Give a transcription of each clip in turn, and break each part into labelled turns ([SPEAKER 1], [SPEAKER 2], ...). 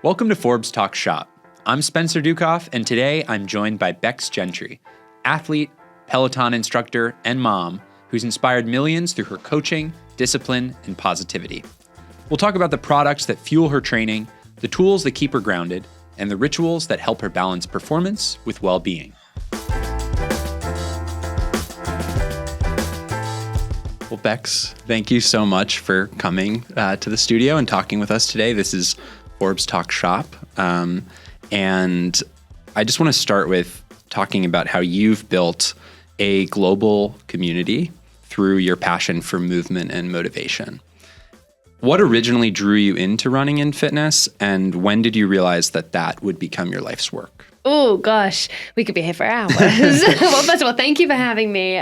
[SPEAKER 1] Welcome to Forbes Talks Shop. I'm Spencer Dukoff, and today I'm joined by Becs Gentry, athlete, Peloton instructor, and mom who's inspired millions through her coaching, discipline, and positivity. We'll talk about the products that fuel her training, the tools that keep her grounded, and the rituals that help her balance performance with well-being. Well, Becs, thank you so much for coming to the studio and talking with us today. This is Forbes Talks Shop. And I just want to start with talking about how you've built a global community through your passion for movement and motivation. What originally drew you into running and fitness, and when did you realize that that would become your life's work?
[SPEAKER 2] Oh, gosh, we could be here for hours. Well, first of all, thank you for having me.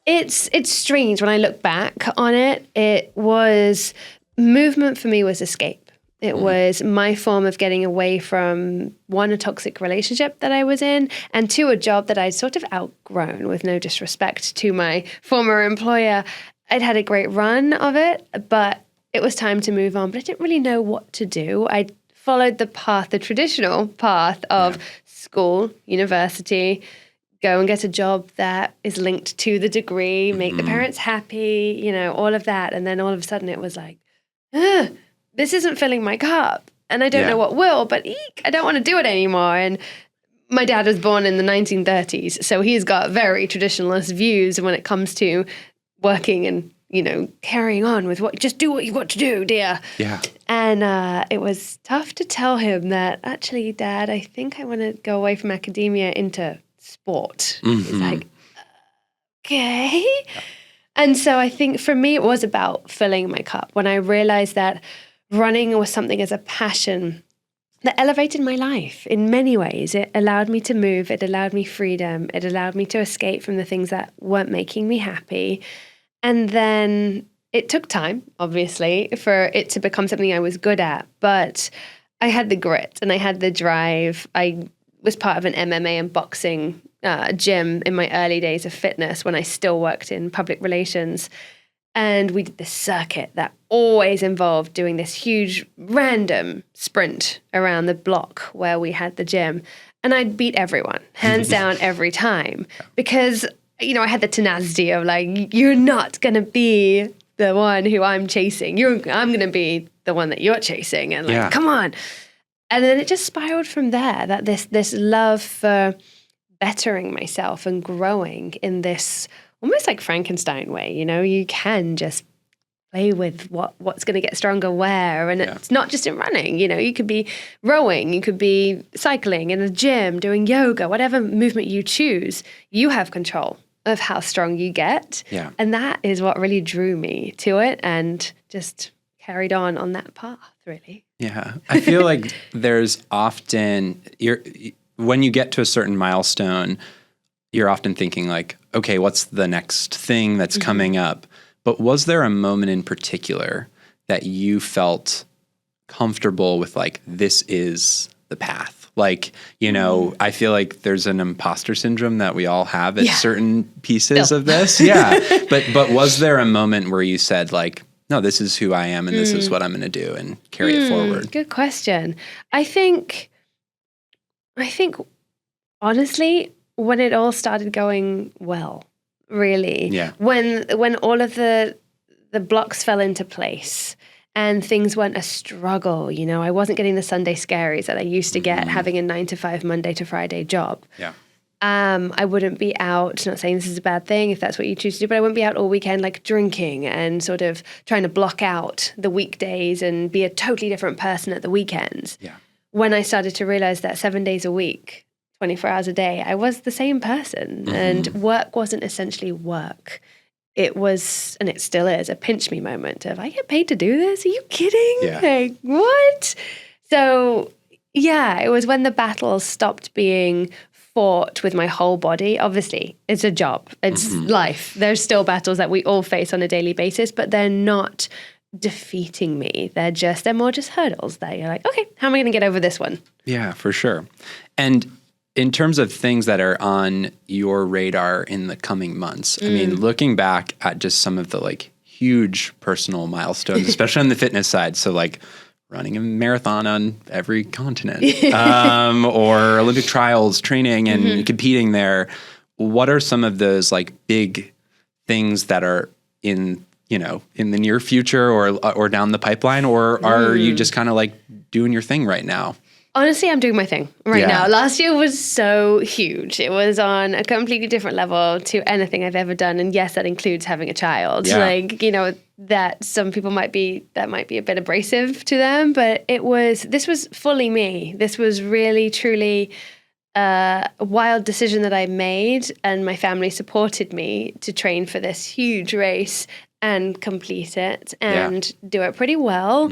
[SPEAKER 2] It's strange when I look back on it. It was movement for me was escape. It was my form of getting away from, one, a toxic relationship that I was in, and two, a job that I'd sort of outgrown, with no disrespect to my former employer. I'd had a great run of it, but it was time to move on. But I didn't really know what to do. I followed the traditional path of school, university, go and get a job that is linked to the degree, make the parents happy, all of that. And then all of a sudden it was like, this isn't filling my cup, and I don't know what will, but I don't want to do it anymore. And my dad was born in the 1930s, so he's got very traditionalist views when it comes to working and, carrying on with just do what you've got to do, dear. Yeah. And it was tough to tell him that, actually, Dad, I think I want to go away from academia into sport. He's like, okay. Yeah. And so I think for me, it was about filling my cup when I realized that running was something as a passion that elevated my life in many ways. It allowed me to move. It allowed me freedom. It allowed me to escape from the things that weren't making me happy. And then it took time, obviously, for it to become something I was good at. But I had the grit and I had the drive. I was part of an MMA and boxing gym in my early days of fitness when I still worked in public relations. And we did this circuit that always involved doing this huge random sprint around the block where we had the gym. And I'd beat everyone, hands down, every time. Because, I had the tenacity of like, you're not going to be the one who I'm chasing. I'm going to be the one that you're chasing. And come on. And then it just spiraled from there, that this love for bettering myself and growing in this almost like Frankenstein way. You can just play with what's going to get stronger where. And it's not just in running. You could be rowing, you could be cycling in a gym, doing yoga, whatever movement you choose. You have control of how strong you get. Yeah. And that is what really drew me to it and just carried on that path, really. Yeah.
[SPEAKER 1] I feel like there's often, when you get to a certain milestone, you're often thinking like, okay, what's the next thing that's coming up? But was there a moment in particular that you felt comfortable with, like, this is the path? Like, I feel like there's an imposter syndrome that we all have at certain pieces of this. Yeah. But was there a moment where you said like, no, this is who I am and this is what I'm going to do and carry it forward?
[SPEAKER 2] Good question. I think honestly, when it all started going well, really, when all of the blocks fell into place and things weren't a struggle, I wasn't getting the Sunday scaries that I used to get having a 9-to-5 Monday to Friday job. Yeah. I wouldn't be out, not saying this is a bad thing if that's what you choose to do, but I wouldn't be out all weekend like drinking and sort of trying to block out the weekdays and be a totally different person at the weekends. Yeah. When I started to realize that 7 days a week, 24 hours a day, I was the same person. And work wasn't essentially work. It was, and it still is, a pinch me moment of, I get paid to do this? Are you kidding? Yeah. Like, what? So, it was when the battles stopped being fought with my whole body. Obviously, it's a job. It's life. There's still battles that we all face on a daily basis, but they're not defeating me. They're more just hurdles that you're like, okay, how am I going to get over this one?
[SPEAKER 1] Yeah, for sure. And in terms of things that are on your radar in the coming months, I mean, looking back at just some of the like huge personal milestones, especially on the fitness side. So like running a marathon on every continent, or Olympic trials, training and competing there. What are some of those like big things that are in the near future or down the pipeline, or are you just kind of like doing your thing right now?
[SPEAKER 2] Honestly, I'm doing my thing right now. Last year was so huge. It was on a completely different level to anything I've ever done. And yes, that includes having a child.
[SPEAKER 1] Yeah.
[SPEAKER 2] Like, that some people might be a bit abrasive to them, but this was fully me. This was really, truly a wild decision that I made, and my family supported me to train for this huge race and complete it and do it pretty well.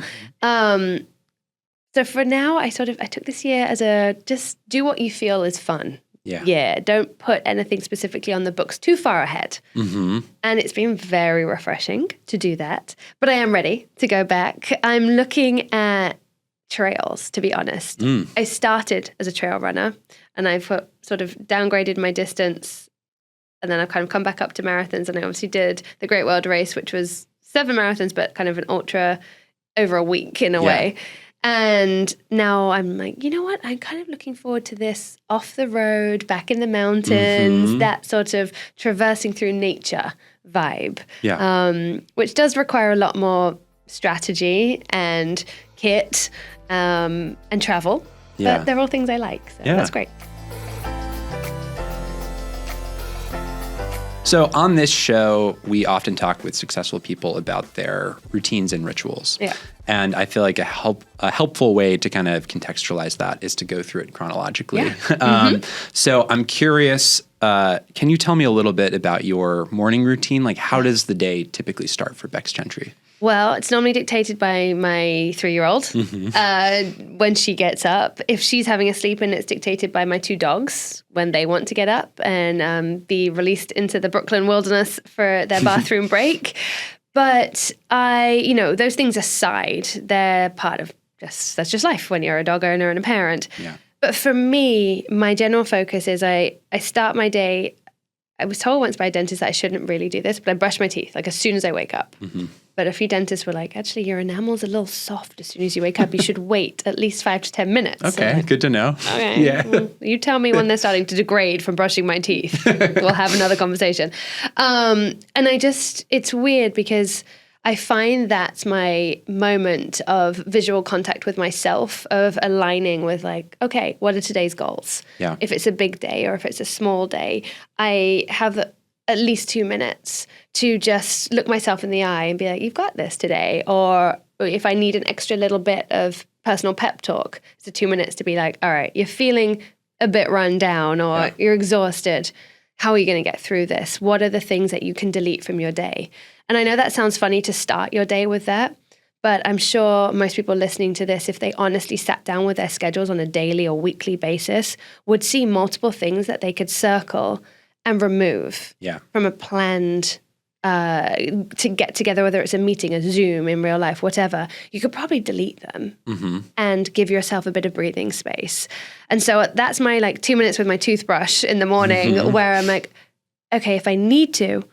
[SPEAKER 2] So for now, I took this year as just do what you feel is fun. Yeah. Don't put anything specifically on the books too far ahead. And it's been very refreshing to do that. But I am ready to go back. I'm looking at trails, to be honest. I started as a trail runner, and I've sort of downgraded my distance. And then I've kind of come back up to marathons. And I obviously did the Great World Race, which was 7 marathons, but kind of an ultra over a week in a way. And now I'm like, you know what? I'm kind of looking forward to this off the road, back in the mountains, that sort of traversing through nature vibe, which does require a lot more strategy and kit and travel. But they're all things I like. So that's great.
[SPEAKER 1] So on this show, we often talk with successful people about their routines and rituals. And I feel like a helpful way to kind of contextualize that is to go through it chronologically. So I'm curious, can you tell me a little bit about your morning routine? Like, how does the day typically start for Becs Gentry?
[SPEAKER 2] Well, it's normally dictated by my 3-year-old when she gets up. If she's having a sleep in, it's dictated by my 2 dogs when they want to get up and be released into the Brooklyn wilderness for their bathroom break. But those things aside, they're part of that's just life when you're a dog owner and a parent. But for me, my general focus is I start my day. I was told once by a dentist that I shouldn't really do this, but I brush my teeth like as soon as I wake up. But a few dentists were like, actually, your enamel's a little soft as soon as you wake up. You should wait at least 5 to 10 minutes.
[SPEAKER 1] Okay,
[SPEAKER 2] like,
[SPEAKER 1] good to know.
[SPEAKER 2] Okay, well, you tell me when they're starting to degrade from brushing my teeth. We'll have another conversation. And it's weird because I find that's my moment of visual contact with myself, of aligning with like, okay, what are today's goals? If it's a big day or if it's a small day, I have at least 2 minutes to just look myself in the eye and be like, you've got this today. Or if I need an extra little bit of personal pep talk, it's 2 minutes to be like, all right, you're feeling a bit run down or you're exhausted. How are you going to get through this? What are the things that you can delete from your day? And I know that sounds funny to start your day with that, but I'm sure most people listening to this, if they honestly sat down with their schedules on a daily or weekly basis, would see multiple things that they could circle and remove from a planned to get together, whether it's a meeting, a Zoom in real life, whatever. You could probably delete them and give yourself a bit of breathing space. And so that's my 2 minutes with my toothbrush in the morning where I'm like, okay, if I need to,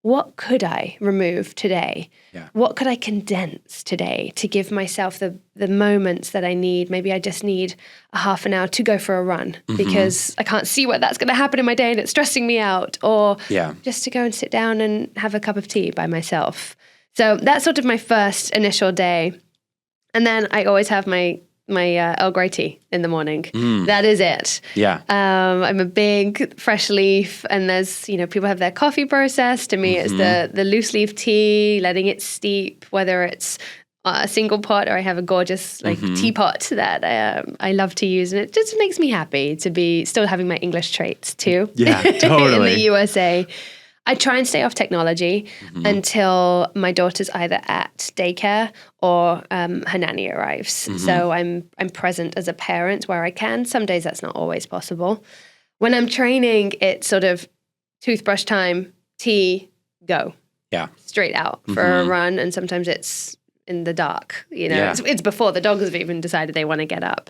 [SPEAKER 2] what could I remove today? What could I condense today to give myself the moments that I need? Maybe I just need a half an hour to go for a run because I can't see what that's going to happen in my day and it's stressing me out. Or just to go and sit down and have a cup of tea by myself. So that's sort of my first initial day. And then I always have my Earl Grey tea in the morning. That is it. I'm a big fresh leaf, and there's, people have their coffee process. To me, it's the loose leaf tea, letting it steep, whether it's a single pot or I have a gorgeous teapot that I love to use. And it just makes me happy to be still having my English traits too.
[SPEAKER 1] Totally.
[SPEAKER 2] In the USA. I try and stay off technology until my daughter's either at daycare or her nanny arrives. So I'm present as a parent where I can. Some days that's not always possible. When I'm training, it's sort of toothbrush time, tea, go. Straight out for a run. And sometimes it's in the dark. It's before the dogs have even decided they want to get up.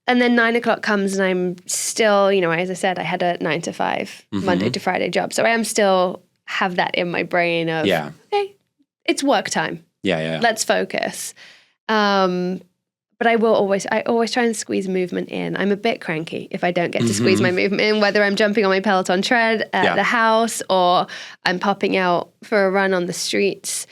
[SPEAKER 2] And then 9 o'clock comes and I'm still, as I said, I had a 9 to 5 Monday to Friday job. So I am still have that in my brain of, okay, it's work time. Let's focus. But I always try and squeeze movement in. I'm a bit cranky if I don't get to squeeze my movement in, whether I'm jumping on my Peloton tread at the house or I'm popping out for a run on the streets.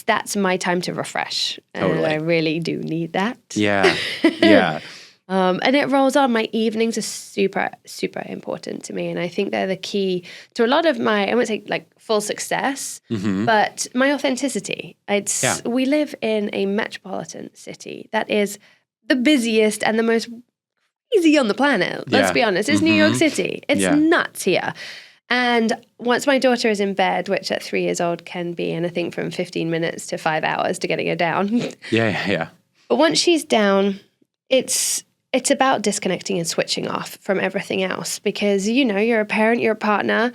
[SPEAKER 2] That's my time to refresh.
[SPEAKER 1] Totally.
[SPEAKER 2] And I really do need that.
[SPEAKER 1] Yeah. Yeah.
[SPEAKER 2] And it rolls on. My evenings are super, super important to me. And I think they're the key to a lot of my, I wouldn't say like full success, but my authenticity. We live in a metropolitan city that is the busiest and the most crazy on the planet. Let's be honest. It's New York City. It's nuts here. And once my daughter is in bed, which at 3 years old can be anything from 15 minutes to 5 hours to getting her down.
[SPEAKER 1] Yeah.
[SPEAKER 2] But once she's down, it's about disconnecting and switching off from everything else because, you're a parent, you're a partner.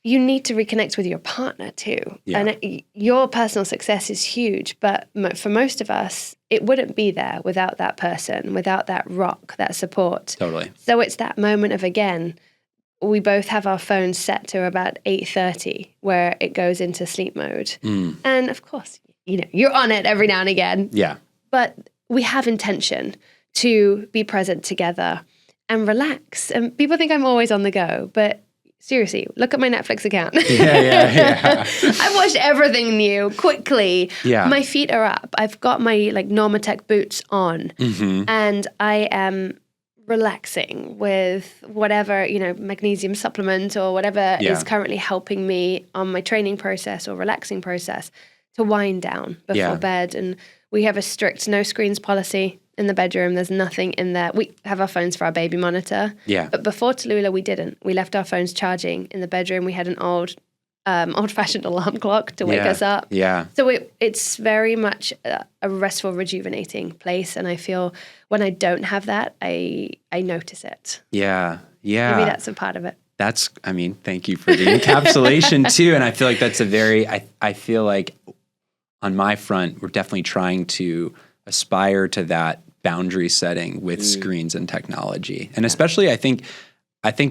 [SPEAKER 2] You need to reconnect with your partner too. Yeah. And your personal success is huge, but for most of us, it wouldn't be there without that person, without that rock, that support.
[SPEAKER 1] Totally.
[SPEAKER 2] So it's that moment of, again, we both have our phones set to about 8:30 where it goes into sleep mode. And of course, you're on it every now and again. Yeah. But we have intention to be present together and relax. And people think I'm always on the go, but seriously, look at my Netflix account. Yeah. I've watched everything new quickly. Yeah. My feet are up. I've got my Normatec boots on and I am relaxing with whatever, magnesium supplement or whatever is currently helping me on my training process or relaxing process to wind down before bed. And we have a strict no screens policy in the bedroom. There's nothing in there. We have our phones for our baby monitor. Yeah. But before Tallulah, we didn't. We left our phones charging in the bedroom. We had an old-fashioned alarm clock to wake us up. Yeah. So it's very much a restful, rejuvenating place. And I feel when I don't have that, I notice it. Yeah. Yeah. Maybe that's a part of it.
[SPEAKER 1] Thank you for the encapsulation too. And I feel like that's I feel like on my front, we're definitely trying to aspire to that boundary setting with screens and technology. And especially I think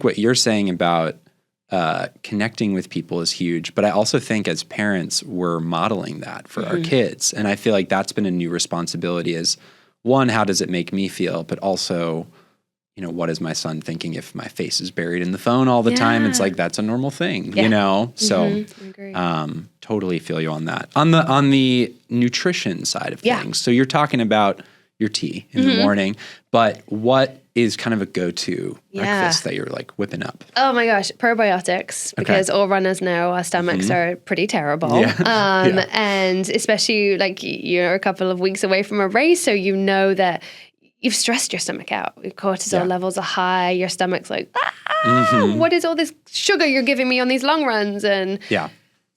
[SPEAKER 1] what you're saying about connecting with people is huge, but I also think as parents, we're modeling that for our kids. And I feel like that's been a new responsibility is one, how does it make me feel? But also, what is my son thinking if my face is buried in the phone all the time? It's like, that's a normal thing, So
[SPEAKER 2] I agree.
[SPEAKER 1] Totally feel you on that. On the nutrition side of things. So you're talking about your tea in the morning, but what is kind of a go-to breakfast that you're whipping up?
[SPEAKER 2] Oh my gosh, probiotics, because all runners know our stomachs are pretty terrible. And especially you're a couple of weeks away from a race, so that you've stressed your stomach out. Your cortisol levels are high. Your stomach's like, what is all this sugar you're giving me on these long runs? And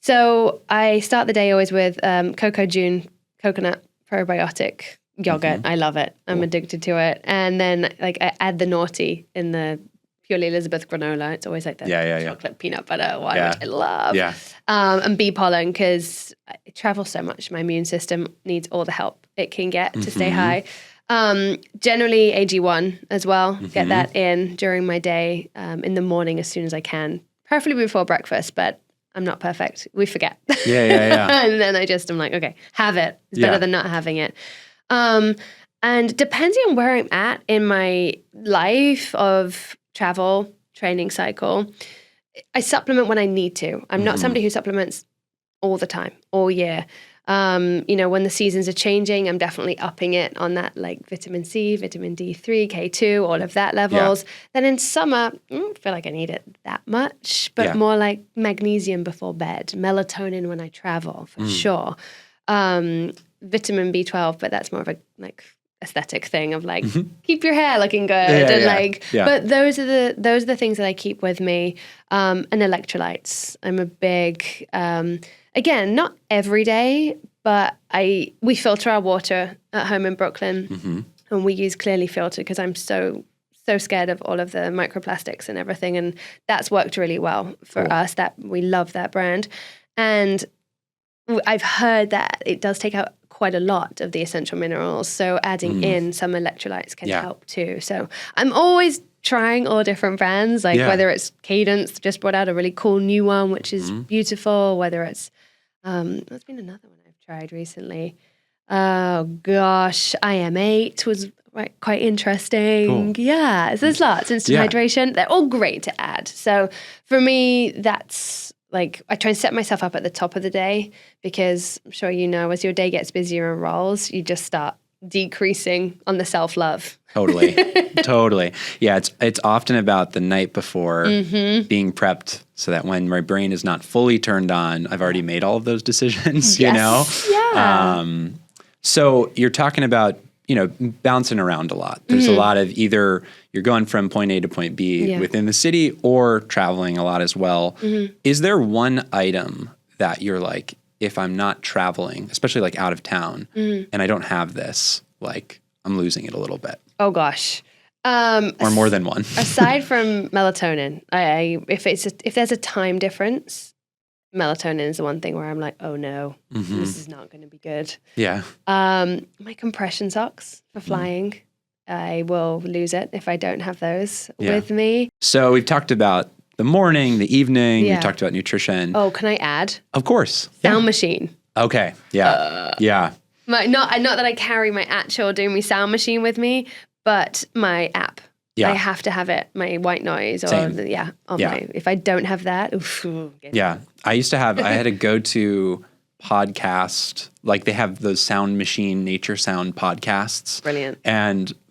[SPEAKER 2] so I start the day always with Cocoa June coconut probiotic yogurt. I love it. I'm addicted to it. And then I add the naughty in the Purely Elizabeth granola. It's always the chocolate peanut butter one, which I love. Yeah. And bee pollen, because I travel so much. My immune system needs all the help it can get to stay high. Generally AG1 as well. Get that in during my day, in the morning as soon as I can, preferably before breakfast, but I'm not perfect. We forget. And then I'm like, okay, have it. It's better than not having it. And depending on where I'm at in my life of travel, training cycle, I supplement when I need to. I'm not somebody who supplements all the time, all year. When the seasons are changing, I'm definitely upping it on that vitamin C, vitamin D3, K2, all of that levels. Then in summer, I don't feel like I need it that much, but more like magnesium before bed, melatonin when I travel, for sure. Vitamin B12, but that's more of a aesthetic thing of keep your hair looking good but those are the things that I keep with me. And electrolytes. I'm a big again, not every day, but we filter our water at home in Brooklyn, and we use clearly filtered because I'm so scared of all of the microplastics and everything, and that's worked really well for us. That we love that brand, and I've heard that it does take out quite a lot of the essential minerals, so adding in some electrolytes can help too. So I'm always trying all different brands, whether it's Cadence just brought out a really cool new one which is beautiful, whether it's there's been another one I've tried recently, Oh gosh, IM8 was quite interesting.
[SPEAKER 1] Cool.
[SPEAKER 2] Yeah, so there's lots. Instant hydration, they're all great to add. So for me, that's like, I try and set myself up at the top of the day, because I'm sure you know, as your day gets busier and rolls, you just start decreasing on the self-love.
[SPEAKER 1] Totally. Totally. Yeah, it's often about the night before being prepped so that when my brain is not fully turned on, I've already made all of those decisions, you know?
[SPEAKER 2] Yeah.
[SPEAKER 1] So you're talking about, bouncing around a lot. There's a lot of either you're going from point A to point B within the city, or traveling a lot as well. Is there one item that you're like, if I'm not traveling, especially like out of town, and I don't have this, like I'm losing it a little bit?
[SPEAKER 2] Oh gosh.
[SPEAKER 1] Or more than one.
[SPEAKER 2] Aside from melatonin, if there's a time difference, melatonin is the one thing where I'm like, oh no, this is not going to be good.
[SPEAKER 1] Yeah.
[SPEAKER 2] My compression socks for flying, I will lose it if I don't have those with me.
[SPEAKER 1] So we've talked about the morning, the evening. We talked about nutrition.
[SPEAKER 2] Oh, can I add?
[SPEAKER 1] Of course.
[SPEAKER 2] Sound machine.
[SPEAKER 1] Okay. Yeah.
[SPEAKER 2] Not that I carry my actual Doomy sound machine with me, but my app. Yeah. I have to have it, my white noise, or if I don't have that,
[SPEAKER 1] I had a go-to podcast, like they have those sound machine nature sound podcasts.
[SPEAKER 2] Brilliant.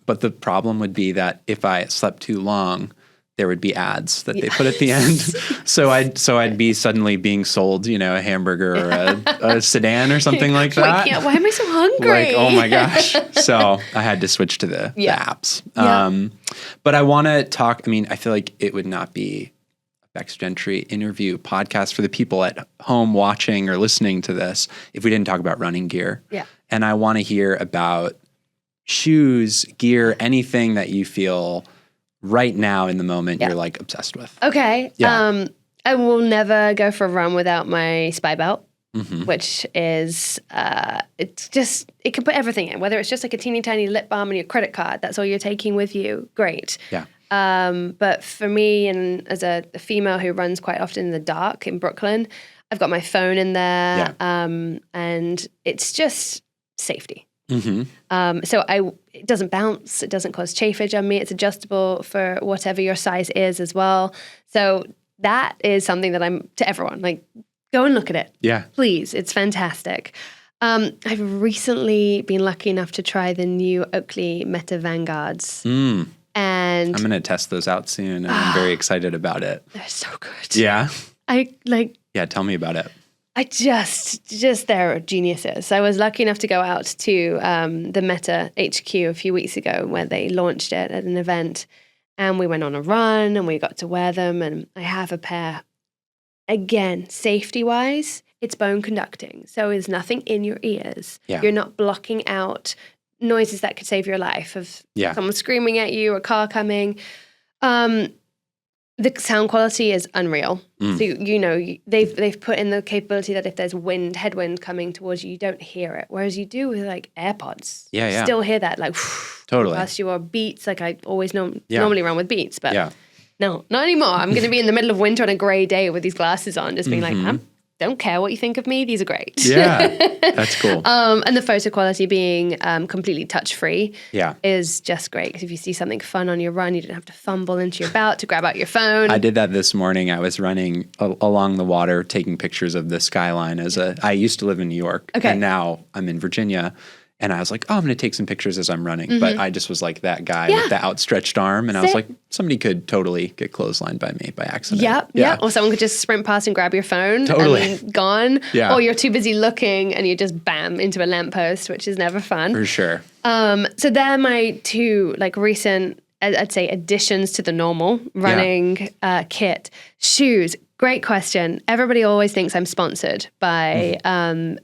[SPEAKER 1] But the problem would be that if I slept too long, there would be ads that they put at the end. So I'd be suddenly being sold, a hamburger or a sedan or something like that.
[SPEAKER 2] Why am I so hungry?
[SPEAKER 1] Like, oh my gosh. So I had to switch to the apps. But I want to talk, I feel like it would not be a Becs Gentry interview podcast for the people at home watching or listening to this if we didn't talk about running gear.
[SPEAKER 2] Yeah.
[SPEAKER 1] And I want to hear about shoes, gear, anything that you feel right now in the moment you're like obsessed with.
[SPEAKER 2] Okay. Yeah. I will never go for a run without my SPIbelt, which is, it can put everything in, whether it's just like a teeny tiny lip balm and your credit card, that's all you're taking with you. Great.
[SPEAKER 1] Yeah.
[SPEAKER 2] But for me, and as a female who runs quite often in the dark in Brooklyn, I've got my phone in there, and it's just safety. It doesn't bounce, it doesn't cause chafage on me, it's adjustable for whatever your size is as well. So that is something that I'm to everyone, like, go and look at it. Yeah. Please, it's fantastic. I've recently been lucky enough to try the new Oakley Meta Vanguards. And
[SPEAKER 1] I'm going to test those out soon, and I'm very excited about it.
[SPEAKER 2] They're so good.
[SPEAKER 1] Yeah.
[SPEAKER 2] Yeah,
[SPEAKER 1] tell me about it.
[SPEAKER 2] I just they're geniuses. I was lucky enough to go out to the Meta HQ a few weeks ago where they launched it at an event, and we went on a run and we got to wear them, and I have a pair. Again, safety-wise, it's bone conducting, so there's nothing in your ears. Yeah. You're not blocking out noises that could save your life of someone screaming at you, a car coming. The sound quality is unreal. So they've put in the capability that if there's headwind coming towards you, you don't hear it. Whereas you do with like AirPods. Yeah, yeah. Still hear that like totally. Past you, or Beats. Like I always normally run with Beats, but no, not anymore. I'm going to be in the middle of winter on a grey day with these glasses on, just being like, I don't care what you think of me. These are great.
[SPEAKER 1] Yeah, that's cool.
[SPEAKER 2] And the photo quality being completely touch-free is just great. Because if you see something fun on your run, you don't have to fumble into your belt to grab out your phone.
[SPEAKER 1] I did that this morning. I was running along the water, taking pictures of the skyline. I used to live in New York, and now I'm in Virginia. And I was like, I'm going to take some pictures as I'm running. But I just was like that guy with the outstretched arm. And I was like, somebody could totally get clotheslined by me by accident.
[SPEAKER 2] Yeah. Or someone could just sprint past and grab your phone.
[SPEAKER 1] Totally.
[SPEAKER 2] And gone. Yeah. Or you're too busy looking and you just bam into a lamppost, which is never fun.
[SPEAKER 1] For sure.
[SPEAKER 2] So they're my two recent, I'd say, additions to the normal running kit. Shoes. Great question. Everybody always thinks I'm sponsored by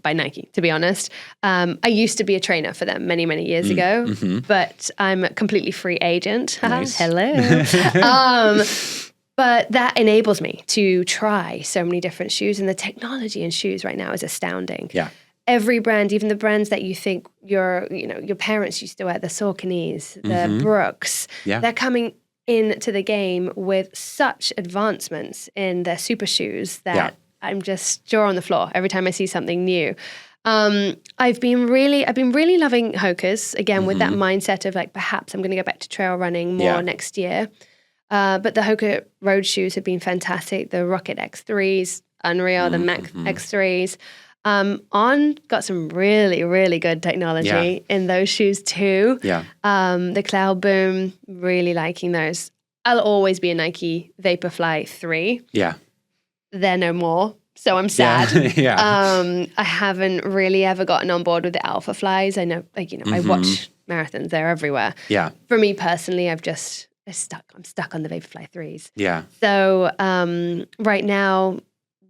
[SPEAKER 2] Nike, to be honest. I used to be a trainer for them many, many years ago, but I'm a completely free agent. Nice. Hello. But that enables me to try so many different shoes, and the technology in shoes right now is astounding. Yeah. Every brand, even the brands that you think your parents used to wear, the Sauconys, the Brooks, they're coming into the game with such advancements in their super shoes that I'm just jaw on the floor every time I see something new. I've been really loving HOKAs again with that mindset of like perhaps I'm going to go back to trail running more next year. But the HOKA road shoes have been fantastic. The Rocket X3s, unreal. The Max X3s. On got some really, really good technology in those shoes too. Yeah. The Cloud Boom, really liking those. I'll always be a Nike Vaporfly 3. Yeah. They're no more. So I'm sad. I haven't really ever gotten on board with the Alpha Flies. I know, I watch marathons. They're everywhere. Yeah. For me personally, I'm stuck on the Vaporfly 3s. Yeah. So right now,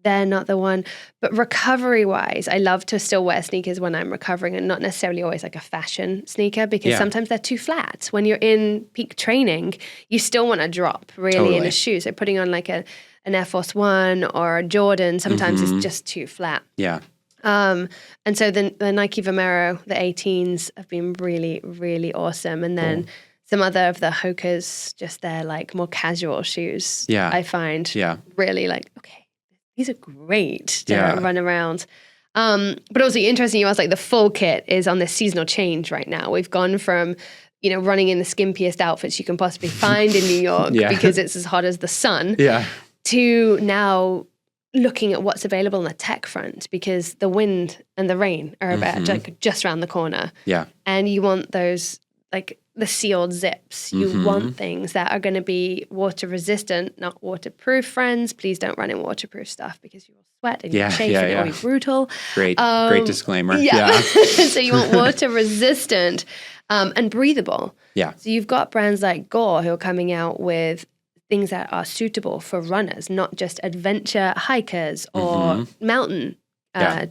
[SPEAKER 2] they're not the one. But recovery-wise, I love to still wear sneakers when I'm recovering and not necessarily always like a fashion sneaker because sometimes they're too flat. When you're in peak training, you still want to drop really in a shoe. So putting on like an Air Force One or a Jordan sometimes is just too flat. Yeah. And so the Nike Vomero, the 18s have been really, really awesome. And then some other of the HOKAs, just their like more casual shoes. Yeah. I find really like, okay, these are great to run around. But also interesting, you asked like the full kit is on this seasonal change right now. We've gone from, running in the skimpiest outfits you can possibly find in New York because it's as hot as the sun to now looking at what's available on the tech front because the wind and the rain are about just around the corner. Yeah. And you want those like the sealed zips. You want things that are going to be water resistant, not waterproof, friends. Please don't run in waterproof stuff because you will sweat and you'll chafe and it'll be brutal.
[SPEAKER 1] Great disclaimer.
[SPEAKER 2] Yeah. So you want water resistant and breathable. Yeah. So you've got brands like Gore who are coming out with things that are suitable for runners, not just adventure hikers or mountain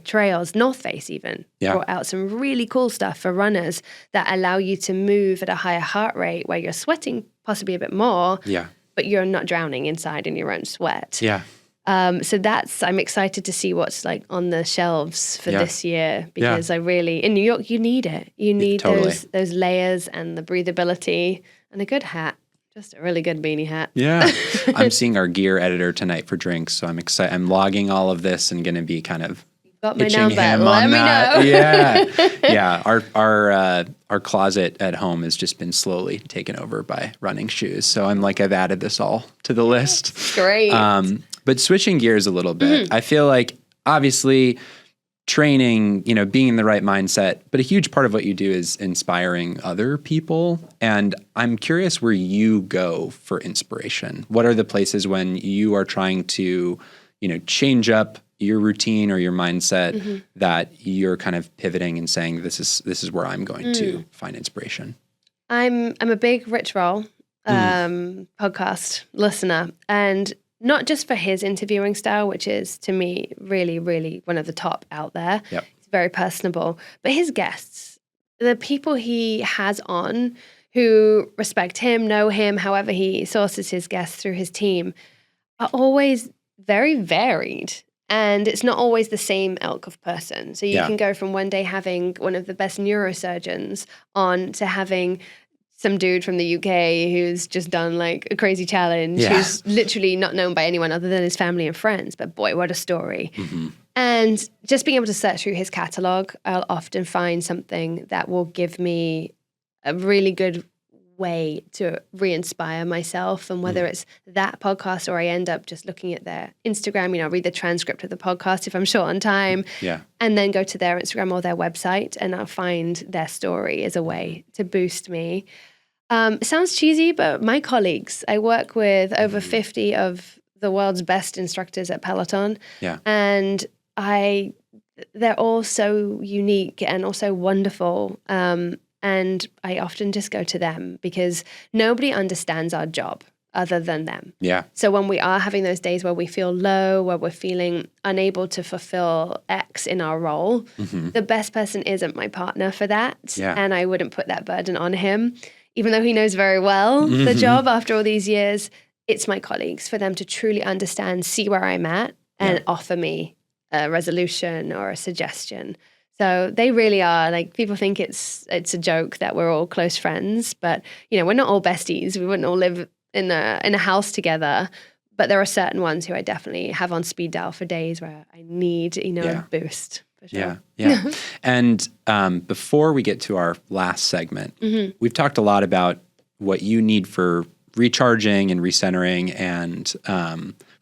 [SPEAKER 2] trails. North Face even brought out some really cool stuff for runners that allow you to move at a higher heart rate where you're sweating possibly a bit more, but you're not drowning inside in your own sweat. Yeah. So I'm excited to see what's like on the shelves for this year because in New York, you need it. You need those layers and the breathability and a good hat. Just a really good beanie hat. Yeah.
[SPEAKER 1] I'm seeing our gear editor tonight for drinks, so I'm excited. I'm logging all of this and going to be kind of
[SPEAKER 2] got my number. Let me know.
[SPEAKER 1] Yeah. Our closet at home has just been slowly taken over by running shoes. So I've added this all to the list.
[SPEAKER 2] Great.
[SPEAKER 1] But switching gears a little bit, I feel like obviously training, being in the right mindset, but a huge part of what you do is inspiring other people. And I'm curious where you go for inspiration. What are the places when you are trying to, change up your routine or your mindset that you're kind of pivoting and saying, this is where I'm going to find inspiration?
[SPEAKER 2] I'm a big Rich Roll podcast listener, and not just for his interviewing style, which is to me really, really one of the top out there. Yep. It's very personable, but his guests, the people he has on who respect him, know him, however he sources his guests through his team, are always very varied. And it's not always the same ilk of person. So you can go from one day having one of the best neurosurgeons on to having some dude from the UK who's just done like a crazy challenge, who's literally not known by anyone other than his family and friends. But boy, what a story. And just being able to search through his catalog, I'll often find something that will give me a really good way to re-inspire myself. And whether it's that podcast or I end up just looking at their Instagram, I'll read the transcript of the podcast if I'm short on time, and then go to their Instagram or their website and I'll find their story as a way to boost me. It sounds cheesy, but my colleagues, I work with over 50 of the world's best instructors at Peloton. Yeah. And they're all so unique and also wonderful. And I often just go to them because nobody understands our job other than them. Yeah. So when we are having those days where we feel low, where we're feeling unable to fulfill X in our role, the best person isn't my partner for that. Yeah. And I wouldn't put that burden on him. Even though he knows very well the job after all these years, it's my colleagues for them to truly understand, see where I'm at, and offer me a resolution or a suggestion. So they really are, like, people think it's a joke that we're all close friends, but we're not all besties. We wouldn't all live in a house together. But there are certain ones who I definitely have on speed dial for days where I need a boost. for sure.
[SPEAKER 1] Yeah. Yeah. And before we get to our last segment, we've talked a lot about what you need for recharging and recentering, and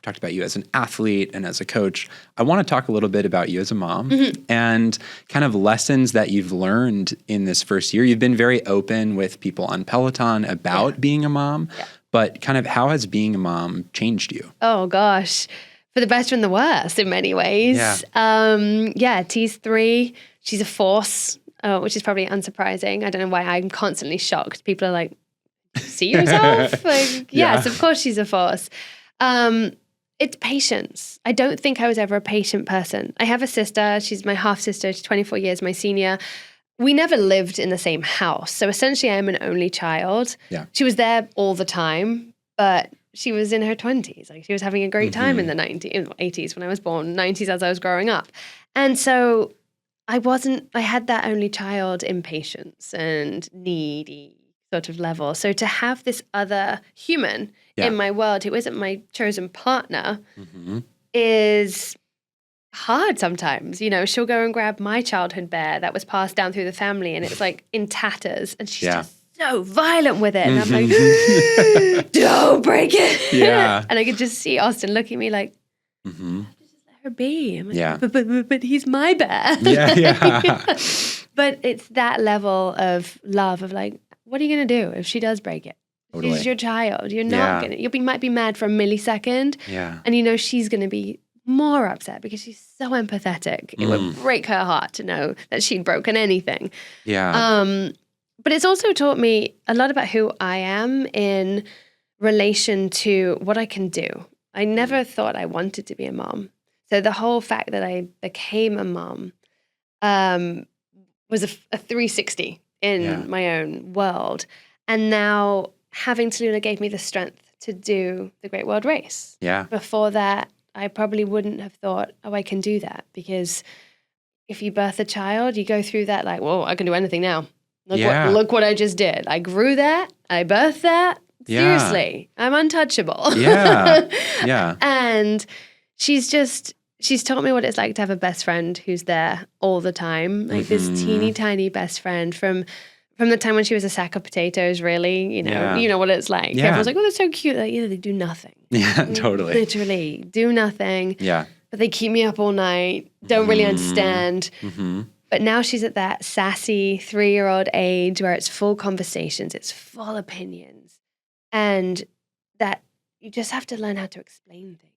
[SPEAKER 1] talked about you as an athlete and as a coach. I want to talk a little bit about you as a mom and kind of lessons that you've learned in this first year. You've been very open with people on Peloton about being a mom, but kind of how has being a mom changed you?
[SPEAKER 2] Oh gosh, for the best and the worst in many ways. T's 3. She's a force, which is probably unsurprising. I don't know why I'm constantly shocked. People are like, see yourself? Like, yes, of course she's a force. It's patience. I don't think I was ever a patient person. I have a sister. She's my half sister. She's 24 years my senior. We never lived in the same house. So essentially I'm an only child. Yeah. She was there all the time, but she was in her 20s. Like, she was having a great time in the 80s when I was born, 90s as I was growing up. And so I had that only child impatience and needy sort of level. So to have this other human in my world who isn't my chosen partner is hard sometimes. You know, she'll go and grab my childhood bear that was passed down through the family and it's like in tatters and she's just so violent with it. And I'm like, don't break it. Yeah. And I could just see Austin look at me like, just let her be. I'm like, but he's my bear. But it's that level of love of like, what are you going to do if she does break it? Totally. She's your child. You're not going to, you might be mad for a millisecond. Yeah. And you know, she's going to be more upset because she's so empathetic. It would break her heart to know that she'd broken anything. Yeah. But it's also taught me a lot about who I am in relation to what I can do. I never thought I wanted to be a mom. So the whole fact that I became a mom was a 360 in my own world. And now having Tallulah gave me the strength to do the Great World Race. Yeah. Before that, I probably wouldn't have thought, oh, I can do that. Because if you birth a child, you go through that like, whoa, I can do anything now. Look what I just did. I grew that. I birthed that. Seriously, I'm untouchable. Yeah. And she's taught me what it's like to have a best friend who's there all the time. Like this teeny tiny best friend from the time when she was a sack of potatoes, really, you know what it's like. Everyone's like, oh, they're so cute. Like, they do nothing. Yeah, totally. Literally do nothing. Yeah. But they keep me up all night. Don't really understand. But now she's at that sassy 3-year-old age where it's full conversations, it's full opinions. And that you just have to learn how to explain things.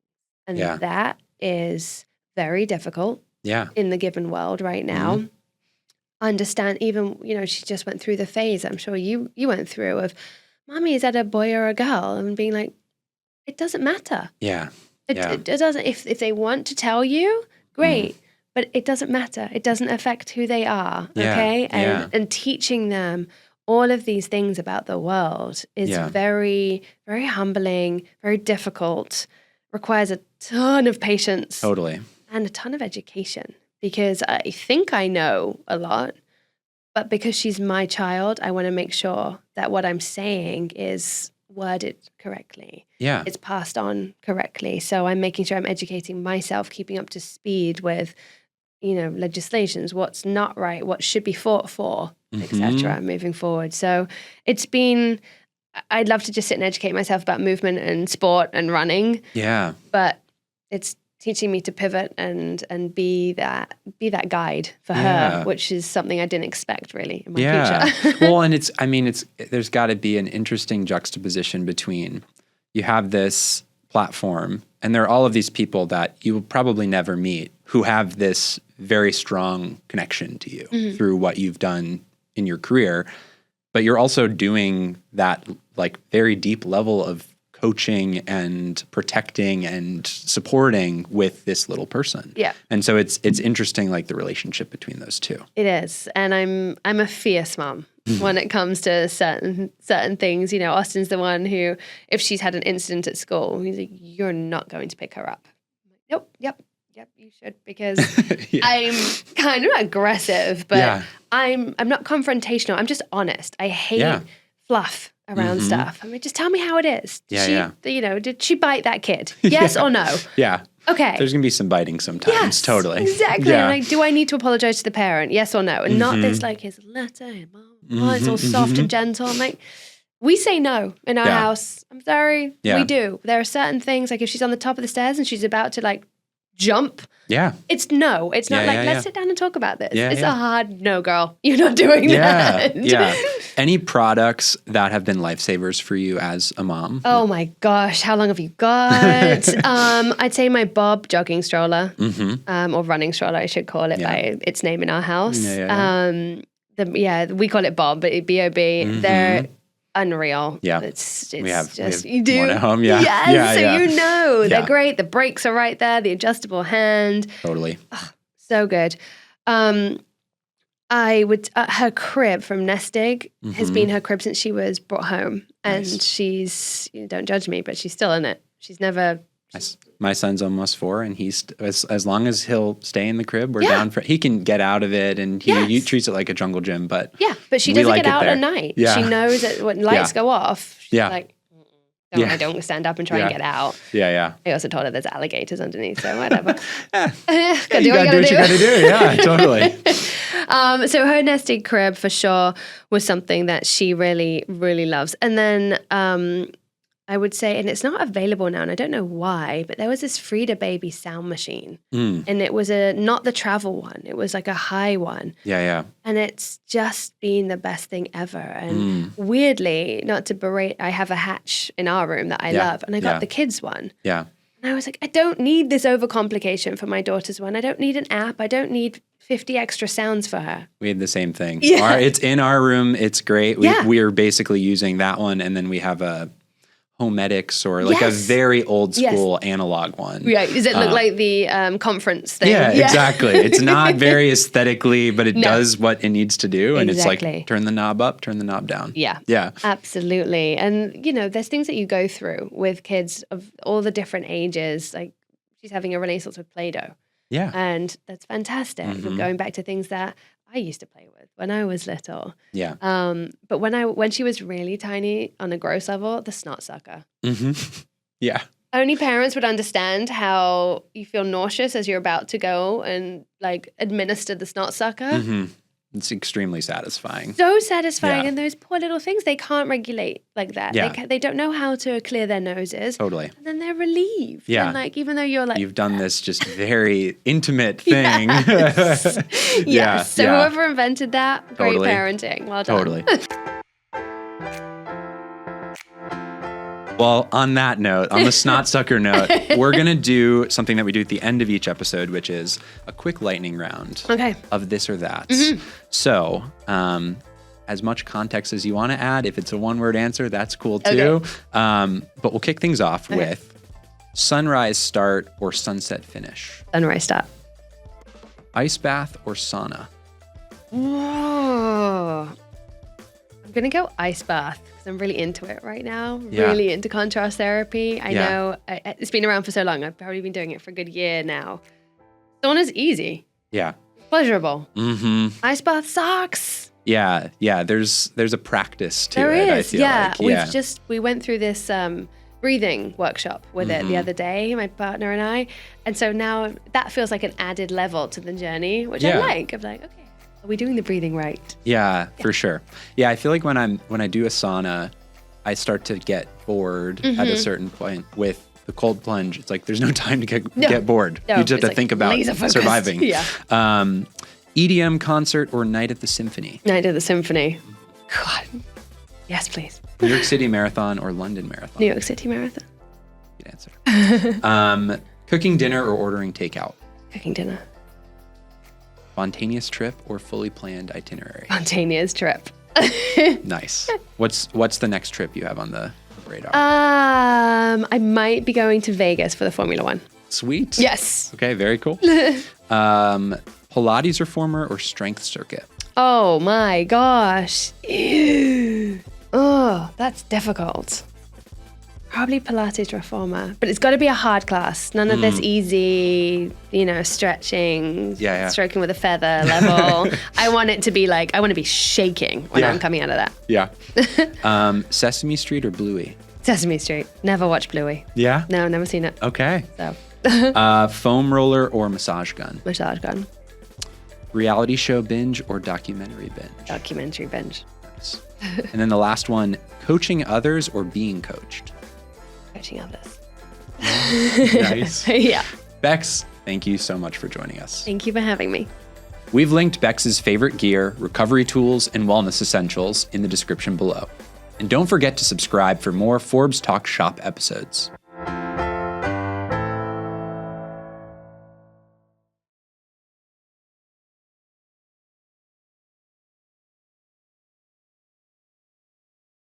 [SPEAKER 2] And that is very difficult in the given world right now. Understand even, she just went through the phase I'm sure you went through of, mommy, is that a boy or a girl? And being like, it doesn't matter. Yeah. It doesn't, if they want to tell you, great. But it doesn't matter. It doesn't affect who they are, okay? And teaching them all of these things about the world is very, very humbling, very difficult, requires a ton of patience. Totally. And a ton of education. Because I think I know a lot, but because she's my child, I want to make sure that what I'm saying is worded correctly. Yeah. It's passed on correctly. So I'm making sure I'm educating myself, keeping up to speed with, legislations, what's not right, what should be fought for, etc. moving forward. So I'd love to just sit and educate myself about movement and sport and running. Yeah. But it's teaching me to pivot and be that guide for her, which is something I didn't expect really in my future. Well, and there's got to be an interesting juxtaposition between you have this platform and there are all of these people that you will probably never meet who have this very strong connection to you through what you've done in your career, but you're also doing that like very deep level of coaching and protecting and supporting with this little person. Yeah. And so it's interesting, like the relationship between those two. It is. And I'm a fierce mom when it comes to certain things. Austin's the one who, if she's had an incident at school, he's like, you're not going to pick her up. I'm like, nope, yep, you should, because I'm kind of aggressive, but I'm not confrontational. I'm just honest. I hate fluff around stuff. I mean, just tell me how it is. Did she bite that kid? Yes or no? Yeah. Okay.
[SPEAKER 1] There's going to be some biting sometimes.
[SPEAKER 2] Yes,
[SPEAKER 1] totally.
[SPEAKER 2] Exactly.
[SPEAKER 1] Yeah.
[SPEAKER 2] Like, do I need to apologize to the parent? Yes or no? And not this like, here's a letter, it's all soft and gentle. I'm like, we say no in our house. I'm sorry.
[SPEAKER 1] Yeah.
[SPEAKER 2] We do. There are certain things, like if she's on the top of the stairs and she's about to like jump.
[SPEAKER 1] Yeah.
[SPEAKER 2] It's no. It's not
[SPEAKER 1] Yeah,
[SPEAKER 2] let's sit down and talk about this.
[SPEAKER 1] Yeah,
[SPEAKER 2] it's a hard no, girl. You're not doing that.
[SPEAKER 1] Yeah. Any products that have been lifesavers for you as a mom?
[SPEAKER 2] Oh my gosh. How long have you got? I'd say my Bob jogging stroller, or running stroller, I should call it by its name in our house. We call it Bob, but B-O-B. They're unreal.
[SPEAKER 1] Yeah.
[SPEAKER 2] It's
[SPEAKER 1] we have
[SPEAKER 2] you do.
[SPEAKER 1] one at home. Yeah.
[SPEAKER 2] Yes, you know. They're great. The brakes are right there, the adjustable hand.
[SPEAKER 1] Totally.
[SPEAKER 2] Oh, so good. I would her crib from Nestig has been her crib since she was brought home. And she's, don't judge me, but she's still in it. She's never
[SPEAKER 1] My son's almost 4, and he's as long as he'll stay in the crib, we're down for. He can get out of it, and he treats it like a jungle gym. But
[SPEAKER 2] she doesn't get out at night.
[SPEAKER 1] Yeah.
[SPEAKER 2] She knows that when lights go off, she's like, I don't stand up and try and get out.
[SPEAKER 1] Yeah.
[SPEAKER 2] I also told her there's alligators underneath, so whatever.
[SPEAKER 1] You gotta do what you gotta do. Yeah, totally.
[SPEAKER 2] So her nested crib for sure was something that she really, really loves. And then I would say, and it's not available now, and I don't know why, but there was this Frida Baby sound machine. And it was not the travel one. It was like a high one.
[SPEAKER 1] Yeah.
[SPEAKER 2] And it's just been the best thing ever. And weirdly, not to berate, I have a Hatch in our room that I love, and I got the kids one.
[SPEAKER 1] Yeah.
[SPEAKER 2] And I was like, I don't need this overcomplication for my daughter's one. I don't need an app. I don't need 50 extra sounds for her.
[SPEAKER 1] We had the same thing.
[SPEAKER 2] Yeah.
[SPEAKER 1] It's in our room. It's great. We're basically using that one, and then we have a Homedics or like a very old school analog one.
[SPEAKER 2] Yeah. Does it look like the conference thing?
[SPEAKER 1] Yeah, exactly. It's not very aesthetically, but it does what it needs to do. And it's like, turn the knob up, turn the knob down.
[SPEAKER 2] Yeah. Absolutely. And, there's things that you go through with kids of all the different ages. Like she's having a renaissance with Play-Doh.
[SPEAKER 1] Yeah.
[SPEAKER 2] And that's fantastic. We're going back to things that I used to play with when I was little.
[SPEAKER 1] Yeah.
[SPEAKER 2] But when she was really tiny on a gross level, the snot sucker.
[SPEAKER 1] Yeah.
[SPEAKER 2] Only parents would understand how you feel nauseous as you're about to go and like administer the snot sucker.
[SPEAKER 1] It's extremely satisfying.
[SPEAKER 2] So satisfying. And those poor little things, they can't regulate like that.
[SPEAKER 1] Yeah.
[SPEAKER 2] They don't know how to clear their noses.
[SPEAKER 1] Totally.
[SPEAKER 2] And then they're relieved.
[SPEAKER 1] Yeah.
[SPEAKER 2] And like, even though you're like,
[SPEAKER 1] you've done this just very intimate thing.
[SPEAKER 2] Yes. So whoever invented that, great parenting. Well done.
[SPEAKER 1] Totally. Well, on that note, on the snot sucker note, we're going to do something that we do at the end of each episode, which is a quick lightning round of this or that. So, as much context as you want to add, if it's a one-word answer, that's cool too. But we'll kick things off with sunrise start or sunset finish.
[SPEAKER 2] Sunrise start.
[SPEAKER 1] Ice bath or sauna?
[SPEAKER 2] Oh. I'm going to go ice bath because I'm really into it right now. Really into contrast therapy. I know it's been around for so long. I've probably been doing it for a good year now. Sauna's easy.
[SPEAKER 1] Yeah.
[SPEAKER 2] Pleasurable. Ice bath sucks.
[SPEAKER 1] Yeah. There's a practice to
[SPEAKER 2] there
[SPEAKER 1] it.
[SPEAKER 2] There
[SPEAKER 1] is.
[SPEAKER 2] I feel like. We went through this breathing workshop with it the other day, my partner and I. And so now that feels like an added level to the journey, which I like. I'm like, okay. Are we doing the breathing right?
[SPEAKER 1] Yeah, for sure. Yeah, I feel like when I do a sauna, I start to get bored at a certain point. With the cold plunge, it's like there's no time to get bored. You just have to think about surviving. EDM concert or night at the symphony?
[SPEAKER 2] Night at the symphony. God. Yes, please.
[SPEAKER 1] New York City Marathon or London Marathon?
[SPEAKER 2] New York City Marathon.
[SPEAKER 1] Good answer. Cooking dinner or ordering takeout?
[SPEAKER 2] Cooking dinner.
[SPEAKER 1] Spontaneous trip or fully planned itinerary?
[SPEAKER 2] Spontaneous trip.
[SPEAKER 1] Nice. What's the next trip you have on the radar?
[SPEAKER 2] I might be going to Vegas for the Formula One.
[SPEAKER 1] Sweet.
[SPEAKER 2] Yes.
[SPEAKER 1] Okay, very cool. Pilates reformer or strength circuit?
[SPEAKER 2] Oh my gosh. Ew. Oh, that's difficult. Probably Pilates reformer, but it's got to be a hard class. None of this easy, stretching, stroking with a feather level. I want it to be like, I want to be shaking when I'm coming out of that.
[SPEAKER 1] Yeah. Sesame Street or Bluey?
[SPEAKER 2] Sesame Street. Never watched Bluey.
[SPEAKER 1] Yeah?
[SPEAKER 2] No, never seen it.
[SPEAKER 1] Okay.
[SPEAKER 2] So
[SPEAKER 1] Foam roller or massage gun?
[SPEAKER 2] Massage gun.
[SPEAKER 1] Reality show binge or documentary binge?
[SPEAKER 2] Documentary binge.
[SPEAKER 1] Nice. And then the last one, coaching others or being coached?
[SPEAKER 2] Coaching others.
[SPEAKER 1] Nice.
[SPEAKER 2] Yeah.
[SPEAKER 1] Becs, thank you so much for joining us.
[SPEAKER 2] Thank you for having me.
[SPEAKER 1] We've linked Becs' favorite gear, recovery tools, and wellness essentials in the description below. And don't forget to subscribe for more Forbes Talks Shop episodes.